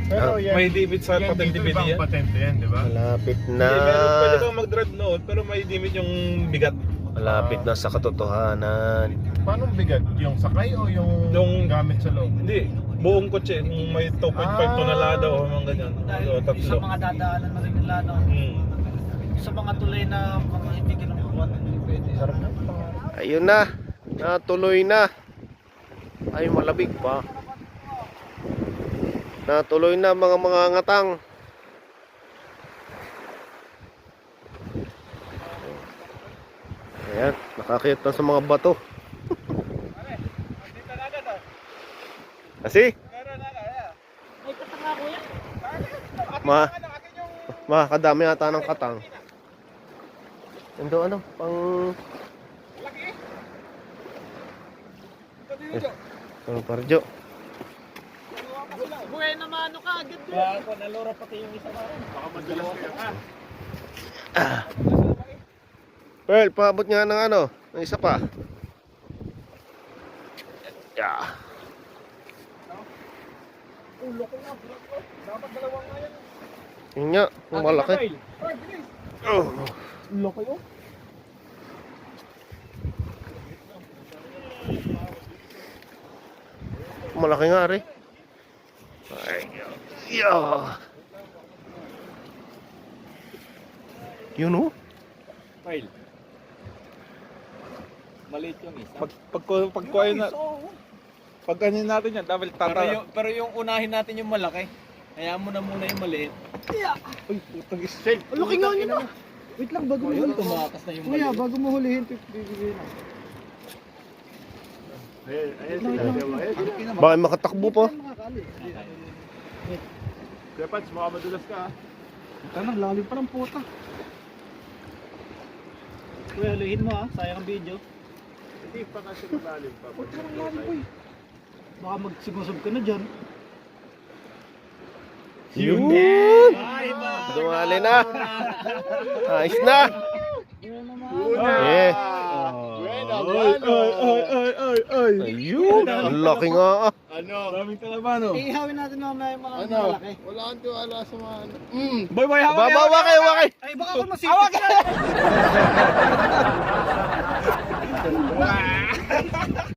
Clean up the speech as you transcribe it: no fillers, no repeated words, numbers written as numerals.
Pero yan, May limit sa yan patente dito bidi ibang yan. patente yan, di ba? Malapit na. Hindi, meron pwede kang mag-drive noon, pero may limit yung bigat. Malapit na sa katotohanan. Paano bigat? Yung sakay o yung gamit sa loob? Hindi, buong kotse, kung may 2.5 tonelada o mga ganyan. O Dahil sa tatlo. mga dadaanan na rin nila, no? Sa mga tulay na mga hindi kinakuha, hindi pwede. Sarap na. Ayun na. Natuloy na. Ay, malabig pa. Natuloy na mga ngatang. Ayan, nakakit na sa mga bato. Kasi? May katanga ko yan. Kadami ata ng katang. Ito ano, pang... Parjo. Buhay naman ano ka agad din. Kaya ako nalura pati yung isa pa rin. Baka madalas kayo ka. Pearl, paabot nga ng ano, ng isa pa. Yeah. Ulo ko na. Dapat dalawang nga yan. Yun nga, yung malaki. Oh. Ulo ko yun. Malaki nga rin. Ay, yeah. Yun oh. File. Maliit yung isa. Pagkuhain na, pagkanin natin yan, dapat tata. Pero yung unahin natin yung malaki. Hayaan mo na muna yung maliit. Uy, putang straight. Laki nga nyo na. Wait lang, bago mo Ayun, hulihin. tumakas na yung Kuya, maliit. bago mo hulihin, bibigyan na. Baka makatakbo pa. Kaya Pats, baka madulas ka. Tanang, lalim pa ng puta. Kuya, hulihin mo ah. Sayang ang video. Hindi pa kasi malalim pa. Puta ng lalim ko eh. Baka magsigusog ka na dyan. Yun! Dumali na! Ayos na! Eh! Ayun! Ang laki nga ah! Maraming kalabano. Ihawin natin mamaya yung mga malaki. Wala kang tiwala sa mga ano. Boy, boy, hawak! Babawa kayo! Wakay! Ay, baka ako masipit ka.